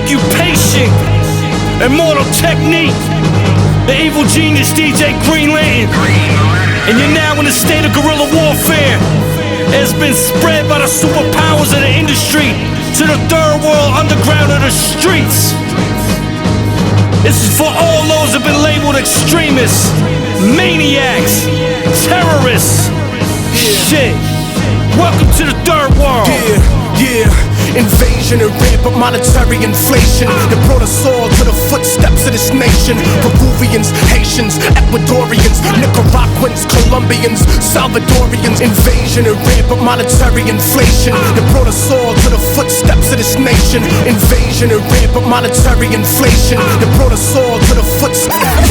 occupation, immortal technique, the evil genius DJ Green Lantern. And you're now in a state of guerrilla warfare. It's been spread by the superpowers of the industry to the third world underground of the streets. This is for all those that have been labeled extremists, maniacs, terrorists. Shit. Welcome to the third world. Yeah. Invasion and rampant monetary inflation that brought us all to the footsteps of this nation. Peruvians, Haitians, Ecuadorians, Nicaraguans, Colombians, Salvadorians. Invasion and rampant monetary inflation that brought us all to the footsteps of this nation. Invasion and rampant monetary inflation that brought us all to the footsteps.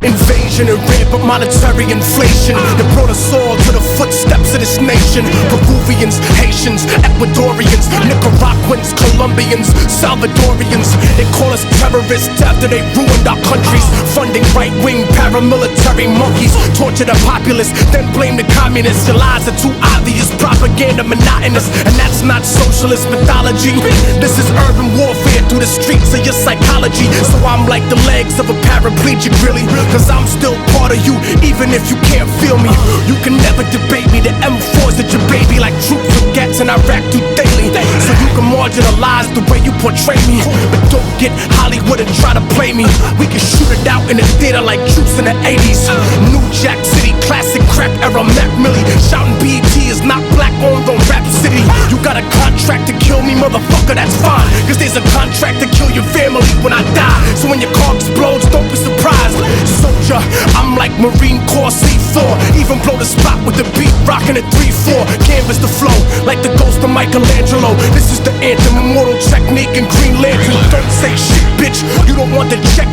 Invasion and rampant monetary inflation that brought us all to the footsteps of this nation. Peruvians, Haitians, Ecuadorians, Nicaraguans, Colombians, Salvadorians. They call us terrorists after they ruined our countries. Funding right-wing paramilitary monkeys. Torture the populace, then blame the communists. Your lies are too obvious, propaganda monotonous. And that's not socialist mythology. This is urban warfare through the streets of your psychology. So I'm like the legs of a paraplegic, really. Cause I'm still part of you, even if you can't feel me. You can never debate me. The M4's at your baby like troops with gats in Iraq do daily. So you can marginalize the way you portray me, but don't get Hollywood and try to play me. We can shoot it out in the theater like troops in the 80s. New Jack City, classic crack era Mac Millie. Shouting BET is not black owned on Rap City. You got a contract to kill me, motherfucker, that's fine. Cause there's a contract to kill your family when I die. So when your car explodes, don't be surprised. Soldier, I'm like Marine Corps C4. Even blow the spot with the beat, rocking a 3-4. Canvas the flow, like the ghost of Michelangelo. This is the anthem, immortal technique and Green Lantern. Don't say shit, bitch. You don't want the check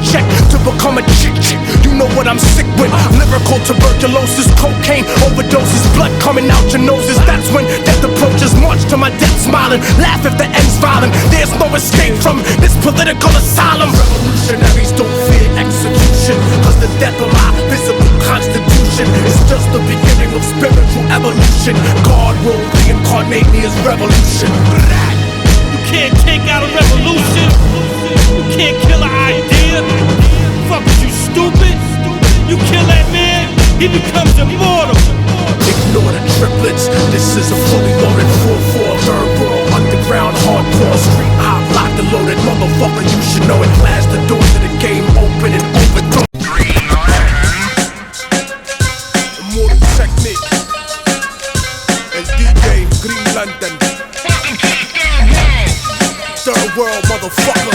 to become a chick. You know what I'm sick with. Lyrical tuberculosis, cocaine overdoses, blood coming out your noses. That's when death approaches. March to my death smiling, laugh if the end's violent. There's no escape from this political asylum. Revolutionaries don't fear execution, cause the death of my visible constitution is just the beginning of spiritual evolution. God will reincarnate me as revolution. You can't take out a revolution. You can't kill an idea. Fuck is you stupid? You kill that man, he becomes immortal. Ignore the triplets. This is a fully loaded 4-4 third world underground hardcore street hop locked and loaded motherfucker. You should know it. Blast the doors of the game open and overthrow. Immortal technique and DJ Green Lantern. Third world motherfucker.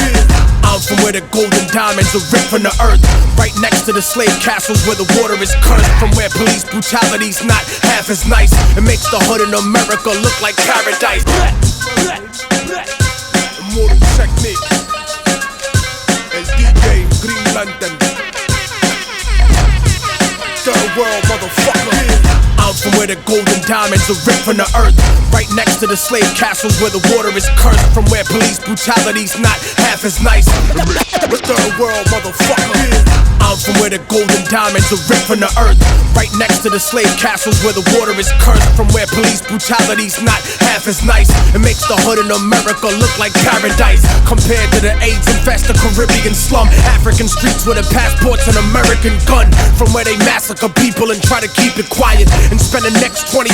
I'm from where the golden diamonds are ripped from the earth, right next to the slave castles where the water is cursed. From where police brutality's not half as nice. It makes the hood in America look like paradise. Immortal technique and DJ Green Lantern. Third world motherfucker. I'm from where the golden diamonds are ripped from the earth, right next to the slave castles where the water is cursed. From where police brutality's not half as nice. Third world motherfucker. I'm from where the golden diamonds are ripped from the earth, right next to the slave castles where the water is cursed. From where police brutality's not half as nice. It makes the hood in America look like paradise, compared to the AIDS-infested Caribbean slum. African streets with a passport's an American gun. From where they massacre people and try to keep it quiet, and spend the next 25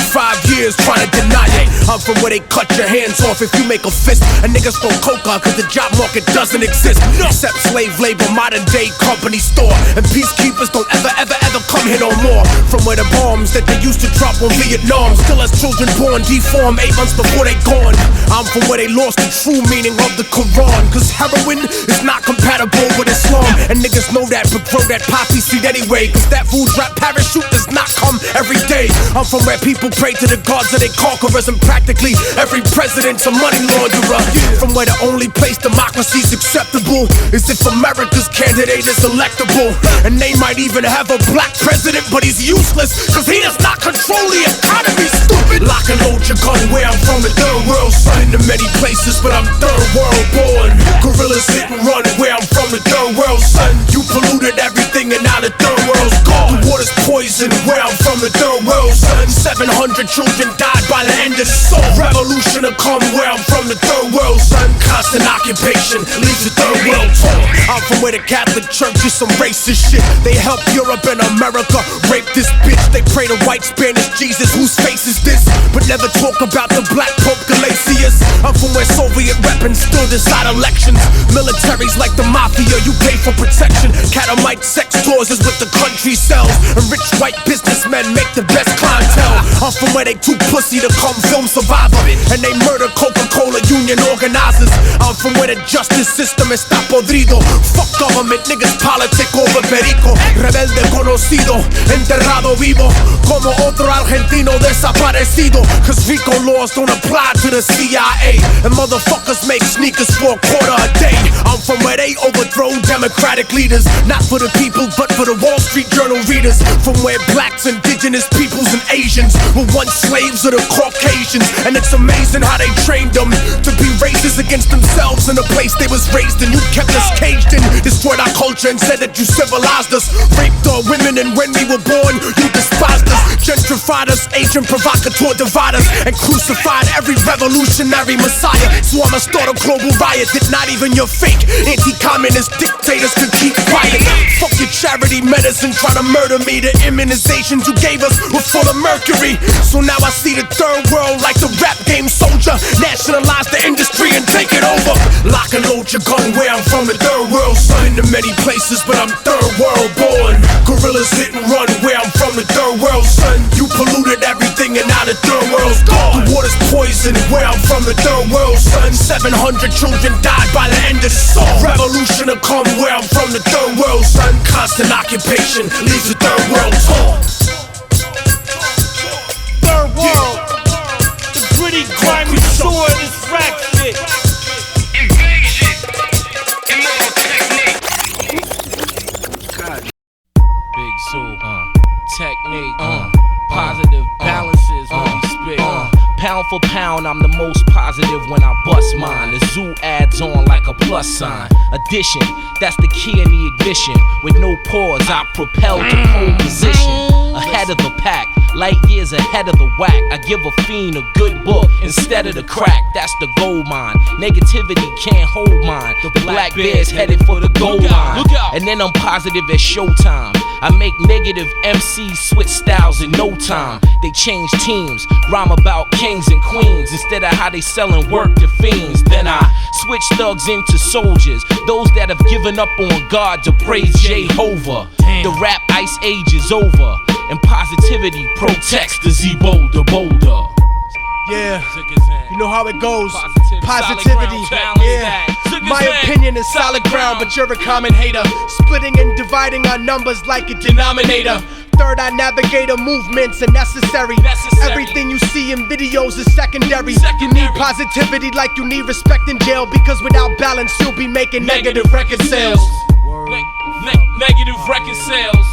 years trying to deny it. I'm from where they cut your hands off if you make a fist. And niggas throw coca cause the job market doesn't exist. Except slave labor, modern day company store. And peacekeepers don't ever come here no more. From where the bombs that they used to drop on Vietnam still has children born deformed 8 months before they gone. I'm from where they lost the true meaning of the Quran, cause heroin is not compatible with Islam. And niggas know that but grow that poppy seed anyway, cause that food drop parachute does not come every day. I'm from where people pray to the gods of their conquerors, and practically every president's a money launderer. From where the only place democracy's acceptable is if America's candidate is electable. And they might even have a black president, but he's useless cause he does not control the economy, stupid. Lock and load your gun where I'm from, the third world, son. In many places, but I'm third world born. Gorillas hit and run where I'm from, the third world, son. You polluted everything and now the third world's gone. The water's poisoned poison. Where I'm from, the third world, son. 700 children died by the end of the soul. Revolution to come. Where I'm from, the third world, son. Constant occupation leaves the third world torn. I'm from where the Catholic Church is some racist shit. They help Europe and America rape this bitch. They pray to white Spanish Jesus. Whose face is this? But never talk about the black Pope Galatius. I'm from where Soviet weapons still decide elections. Militaries like the mafia, you pay for protection. Catamite sex tours is what the country sells. And rich white businessmen make the best clientele. I'm from where they too pussy to come film Survivor, and they murder Coca-Cola union organizers. I'm from where the justice system está podrido. Fuck government, niggas politic over perico. Rebelde conocido, enterrado vivo, como otro argentino desaparecido. Cause RICO laws don't apply to the CIA, and motherfuckers make sneakers for a quarter a day. I'm from where they overthrow democratic leaders, not for the people but for the Wall Street Journal readers. From where blacks, indigenous peoples and Asians were once slaves of the Caucasians, and it's amazing how they trained them to be racist against themselves in the place they was raised in. You kept us caged in, destroyed our culture and said that you civilized us. Raped our women, and when we were born you despised us. Gentrified us, agent provocateur dividers, and crucified every revolutionary messiah. So I'ma start a global riot that not even your fake anti-communist dictators can keep quiet. Fuck your charity medicine trying to murder me. The immunizations you gave us were full of mercury. So now I see the third world like the rap game soldier. Nationalize the industry and take it over. Lock and load your gun. Where I'm from, the third world, son. In many places, but I'm third world born. Gorillas hit and run. Where I'm from, the third world, son. You polluted everything and now the third world's gone. The water's poison. Where I'm from, the third world, son. 700 children died by the end of the song. Revolution to come. Where I'm from, the third world, son. Constant occupation leaves the third world torn. Third world, the gritty, grimy sword is rap shit. Invasion, Immortal technique. Big Zoo, technique, positive balances when we spit. Pound for pound, I'm the most positive when I bust mine. The zoo adds on like a plus sign. Addition, that's the key in the ignition. With no pause, I propel to pole position. Ahead of the pack, light years ahead of the whack. I give a fiend a good book instead of the crack. That's the gold mine. Negativity can't hold mine. The black bear's headed for the gold line. And then I'm positive at showtime. I make negative MCs switch styles in no time. They change teams, rhyme about kings and queens instead of how they selling work to fiends. Then I switch thugs into soldiers, those that have given up on God to praise Jehovah. The rap ice age is over, and positivity protects the Z boulder. Yeah, you know how it goes. Positivity, yeah. My opinion is solid ground, but you're a common hater. Splitting and dividing our numbers like a denominator. Third eye navigator movements are necessary. Everything you see in videos is secondary. You need positivity like you need respect in jail, because without balance you'll be making negative record sales. Negative record sales.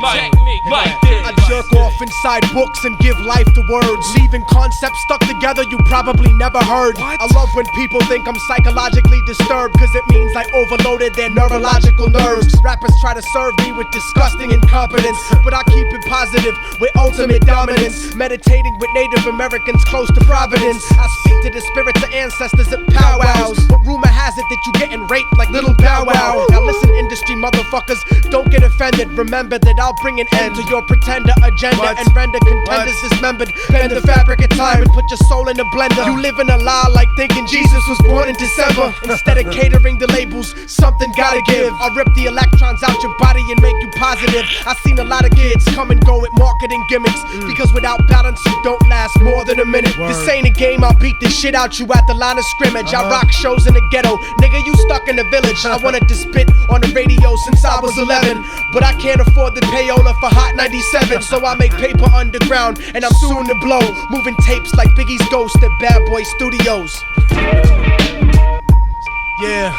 Like this. I jerk off inside books and give life to words, leaving concepts stuck together you probably never heard. I love when people think I'm psychologically disturbed, cause it means I overloaded their neurological nerves. Rappers try to serve me with disgusting incompetence, but I keep it positive with ultimate dominance. Meditating with Native Americans close to Providence, I speak to the spirits of ancestors at powwows, but rumor has it that you getting raped like little Bow Wow. Now listen industry motherfuckers, don't get offended. Remember that I'll bring an end to your pretender agenda and render contenders dismembered. Bend the fabric of time and put your soul in a blender. You live in a lie like thinking Jesus was born in December. Instead of catering the labels, something gotta give. I'll rip the electrons out your body and make you positive. I've seen a lot of kids come and go with marketing gimmicks, because without balance you don't last more than a minute. This ain't a game, I'll beat the shit out you at the line of scrimmage. I rock shows in the ghetto, nigga you stuck in the village. I wanted to spit on the radio since I was 11, but I can't afford the payola for Hot 97, so I make paper underground and I'm soon to blow, moving tapes like Biggie's Ghost at Bad Boy Studios. Yeah,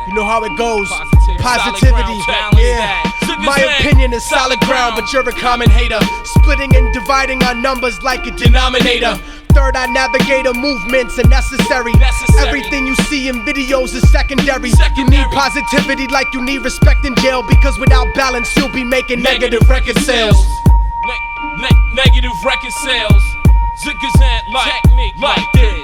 you know how it goes. Positivity, yeah. My opinion is solid ground, but you're a common hater. Splitting and dividing our numbers like a denominator. Third eye navigator movements are necessary. Everything you see in videos is secondary. You need positivity like you need respect in jail, because without balance you'll be making negative record sales. Negative record sales. Zigazant like technique like this.